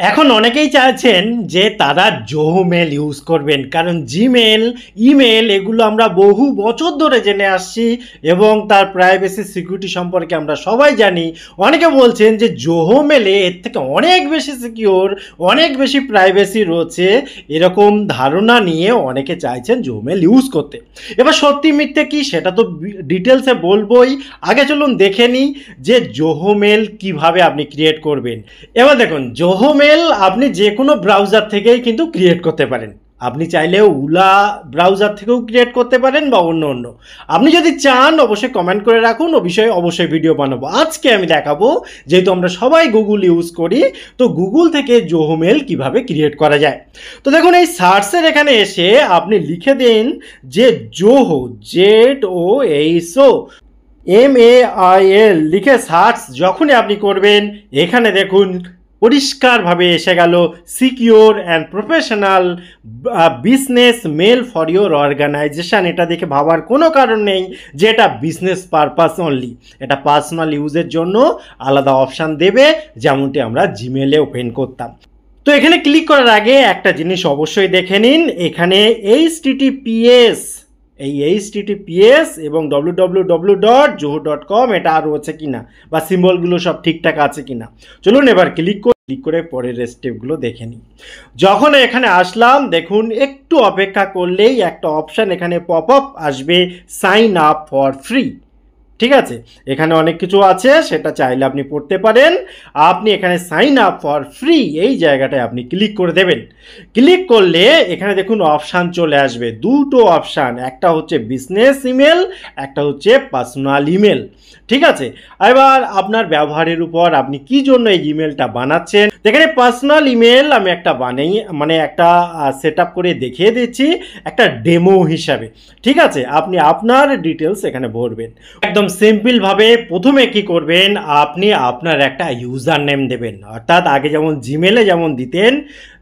এখন অনেকেই চাইছেন যে তারা জোহো মেল ইউজ করবেন, কারণ জিমেল, ইমেল এগুলো আমরা বহু বছর ধরে জেনে আসছি এবং তার প্রাইভেসি সিকিউরিটি সম্পর্কে আমরা সবাই জানি। অনেকে বলছেন যে জোহো মেলে এর থেকে অনেক বেশি সিকিউর, অনেক বেশি প্রাইভেসি রয়েছে, এরকম ধারণা নিয়ে অনেকে চাইছেন জোহো মেল ইউজ করতে। এবার সত্যি মিথ্যে কি সেটা তো ডিটেলসে বলবোই, আগে চলুন দেখে নিই যে জোহো মেল কীভাবে আপনি ক্রিয়েট করবেন। এবার দেখুন, জোহো মেল আপনি যে কোনো ব্রাউজার থেকেই কিন্তু ক্রিয়েট করতে পারেন। আপনি চাইলে উলা ব্রাউজার থেকেও ক্রিয়েট করতে পারেন বা অন্য অন্য। আপনি যদি চান অবশ্যই কমেন্ট করে রাখুন, ও বিষয়ে অবশ্যই ভিডিও বানাবো। আজকে আমি দেখাবো, যেহেতু আমরা সবাই গুগল ইউজ করি, তো গুগল থেকে জোহো মেল কীভাবে ক্রিয়েট করা যায়। তো দেখুন, এই সার্চের এখানে এসে আপনি লিখে দিন যে জোহো, ZOHO MAIL লিখে সার্চ যখনই আপনি করবেন, এখানে দেখুন পরিষ্কারভাবে এসে গেল secure and professional business mail for your organisation. এটা দেখে ভাবার কোনো কারণ নেই যে এটা বিজনেস পারপাস অনলি, এটা পার্সোনাল ইউজের জন্য আলাদা অপশান দেবে, যেমনটি আমরা জিমেলে ওপেন করতাম। তো এখানে ক্লিক করার আগে একটা জিনিস অবশ্যই দেখে নিন, এখানে HTTPS এবং www.zoho.com এটা রয়েছে কিনা বা সিম্বলগুলো সব ঠিকঠাক আছে কিনা। চলুন এবার ক্লিক করে পরের স্টেপগুলো দেখে নিই। যখন এখানে আসলাম, দেখুন একটু অপেক্ষা করলেই একটা অপশান এখানে পপ আপ আসবে, সাইন আপ ফর ফ্রি। ঠিক আছে, এখানে অনেক কিছু আছে, সেটা চাইলে আপনি পড়তে পারেন। আপনি এখানে সাইন আপ ফর ফ্রি এই জায়গাটায় আপনি ক্লিক করে দেবেন। ক্লিক করলে এখানে দেখুন অপশান চলে আসবে, দুটো অপশান, একটা হচ্ছে বিজনেস ইমেল, একটা হচ্ছে পার্সোনাল ইমেল। ঠিক আছে, এবার আপনার ব্যবহারের উপর আপনি কি জন্য এই ইমেলটা বানাচ্ছেন। এখানে পার্সোনাল ইমেল আমি একটা একটা সেট আপ করে দেখিয়ে দিচ্ছি একটা ডেমো হিসাবে। ঠিক আছে, আপনি আপনার ডিটেলস এখানে ভরবেন একদম সিম্পলভাবে। প্রথমে কি করবেন, আপনি আপনার একটা ইউজার নেম দেবেন, অর্থাৎ আগে যেমন জিমেলে যেমন দিতেন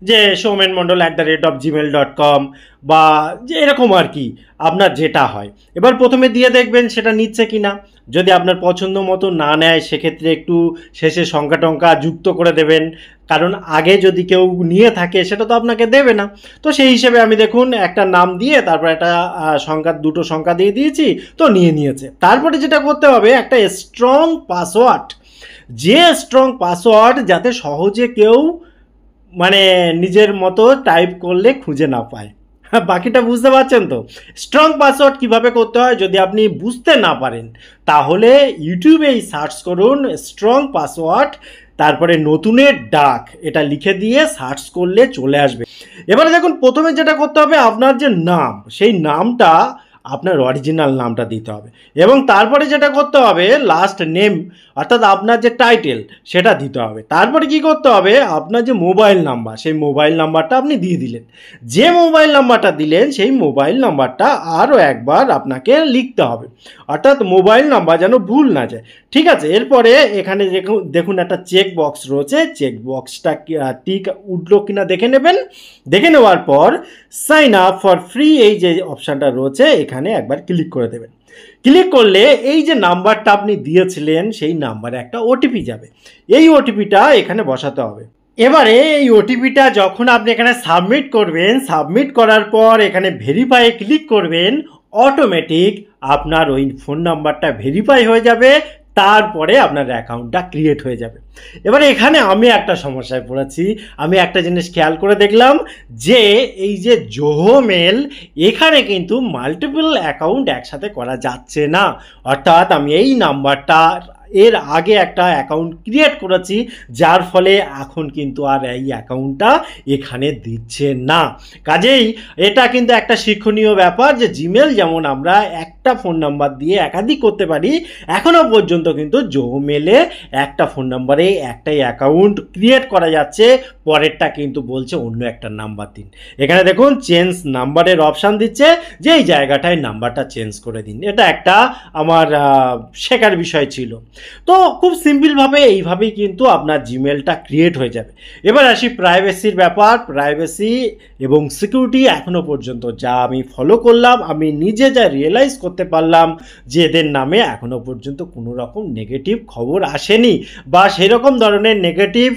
যে somenmondol@gmail.com বা যে এরকম আর কি, আপনার যেটা হয়। এবার প্রথমে দিয়ে দেখবেন সেটা নিচ্ছে কিনা। যদি আপনার পছন্দ মতো না নেয়, সেক্ষেত্রে একটু শেষে সংখ্যা টঙ্কা যুক্ত করে দেবেন, কারণ আগে যদি কেউ নিয়ে থাকে সেটা তো আপনাকে দেবে না। তো সেই হিসেবে আমি দেখুন একটা নাম দিয়ে তারপর একটা দুটো সংখ্যা দিয়ে দিয়েছি, তো নিয়েছে। তারপরে যেটা করতে হবে, একটা স্ট্রং পাসওয়ার্ড, যে স্ট্রং পাসওয়ার্ড যাতে সহজে কেউ নিজের মতো টাইপ করলে খুঁজে না পায়। বাকিটা বুঝতে পারছেন তো? স্ট্রং পাসওয়ার্ড কিভাবে করতে হয় যদি আপনি বুঝতে না পারেন, তাহলে ইউটিউবেই সার্চ করুন স্ট্রং পাসওয়ার্ড, তারপরে নতুনের ডাক এটা লিখে দিয়ে সার্চ করলে চলে আসবে। এবারে দেখুন, প্রথমে যেটা করতে হবে, আপনার যে নাম, সেই নামটা আপনার অরিজিনাল নামটা দিতে হবে, এবং তারপরে যেটা করতে হবে লাস্ট নেম, অর্থাৎ আপনার যে টাইটেল সেটা দিতে হবে। তারপরে কি করতে হবে, আপনার যে মোবাইল নাম্বার, সেই মোবাইল নাম্বারটা আপনি দিয়ে দিলেন। যে মোবাইল নাম্বারটা দিলেন সেই মোবাইল নাম্বারটা আরও একবার আপনাকে লিখতে হবে, অর্থাৎ মোবাইল নাম্বার যেন ভুল না যায়। ঠিক আছে, এরপরে এখানে দেখুন একটা চেক বক্স রয়েছে, চেক বক্সটা টিক উঠলো কিনা দেখে নেবেন। দেখে নেওয়ার পর সাইন আপ ফর ফ্রি এই যে অপশানটা রয়েছে এখানে একবার ক্লিক করে দেবেন। ক্লিক করলে এই যে নাম্বারটা আপনি দিয়েছিলেন সেই নাম্বারে একটা ওটিপি যাবে, এই ওটিপিটা এখানে বসাতে হবে। এবারে এই ওটিপিটা যখন আপনি এখানে সাবমিট করবেন, সাবমিট করার পর এখানে ভেরিফাই ক্লিক করবেন, অটোমেটিক আপনার ওই ফোন নাম্বারটা ভেরিফাই হয়ে যাবে, তারপরে আপনার অ্যাকাউন্টটা ক্রিয়েট হয়ে যাবে। এবারে এখানে আমি একটা সমস্যায় পড়েছি, আমি একটা জিনিস খেয়াল করে দেখলাম যে এই যে জোহো মেল, এখানে কিন্তু মাল্টিপল অ্যাকাউন্ট একসাথে করা যাচ্ছে না, অর্থাৎ আমি এই নাম্বারটা এর আগে একটা অ্যাকাউন্ট ক্রিয়েট করেছি, যার ফলে এখন কিন্তু আর এই অ্যাকাউন্টটা এখানে দিচ্ছে না। কাজেই এটা কিন্তু একটা শিক্ষণীয় ব্যাপার যে জিমেল যেমন আমরা একটা ফোন নাম্বার দিয়ে একাধিক করতে পারি, এখনও পর্যন্ত কিন্তু জোহো মেলে একটা ফোন নাম্বারে একটাই অ্যাকাউন্ট ক্রিয়েট করা যাচ্ছে, পরেরটা কিন্তু বলছে অন্য একটা নাম্বার দিন। এখানে দেখুন চেঞ্জ নাম্বারের অপশান দিচ্ছে, যে এই জায়গাটায় নাম্বারটা চেঞ্জ করে দিন। এটা একটা আমার শেখার বিষয় ছিল। তো খুব সিম্পলভাবে এইভাবেই কিন্তু আপনার জিমেলটা ক্রিয়েট হয়ে যাবে। এবার আসি প্রাইভেসির ব্যাপার। প্রাইভেসি এবং সিকিউরিটি এখনও পর্যন্ত যা আমি ফলো করলাম, আমি নিজে যা রিয়েলাইজ করতে পারলাম যে এদের নামে এখনও পর্যন্ত কোনো রকম নেগেটিভ খবর আসেনি বা সেরকম ধরনের নেগেটিভ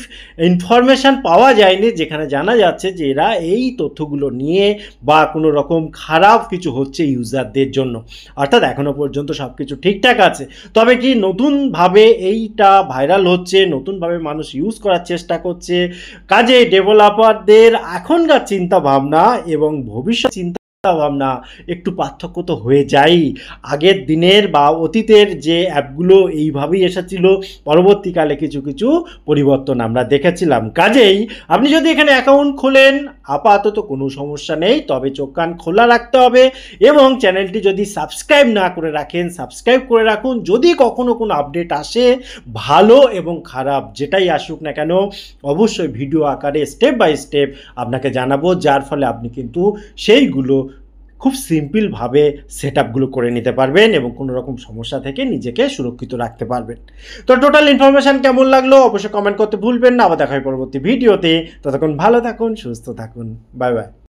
ইনফরমেশান পাওয়া যায়নি যেখানে জানা যাচ্ছে যে এরা এই তথ্যগুলো নিয়ে বা কোনো রকম খারাপ কিছু হচ্ছে ইউজারদের জন্য। অর্থাৎ এখনও পর্যন্ত সব কিছু ঠিকঠাক আছে। তবে কি নতুনভাবে এইটা ভাইরাল হচ্ছে, নতুনভাবে মানুষ ইউজ করার চেষ্টা করছে, কাজে ডেভেলপারদের এখনকার চিন্তা ভাবনা এবং ভবিষ্যৎ চিন্তা ভাবনা একটু পার্থক্য তো হয়ে যায়ই। আগের দিনের বা অতীতের যে অ্যাপগুলো এইভাবেই এসেছিল, পরবর্তীকালে কিছু কিছু পরিবর্তন আমরা দেখেছিলাম। কাজেই আপনি যদি এখানে অ্যাকাউন্ট খোলেন আপাতত কোনো সমস্যা নেই, তবে চোখ কান খোলা রাখতে হবে এবং চ্যানেলটি যদি সাবস্ক্রাইব না করে রাখেন সাবস্ক্রাইব করে রাখুন। যদি কখনো কোনো আপডেট আসে, ভালো এবং খারাপ যেটাই আসুক না কেন, অবশ্যই ভিডিও আকারে স্টেপ বাই স্টেপ আপনাকে জানাবো, যার ফলে আপনি কিন্তু সেইগুলো খুব সিম্পলভাবে সেট আপগুলো করে নিতে পারবেন এবং কোনো রকম সমস্যা থেকে নিজেকে সুরক্ষিত রাখতে পারবেন। তো টোটাল ইনফরমেশান কেমন লাগলো অবশ্যই কমেন্ট করতে ভুলবেন না। আবার দেখা হয় পরবর্তী ভিডিওতে। ততক্ষণ ভালো থাকুন, সুস্থ থাকুন, বাই বাই।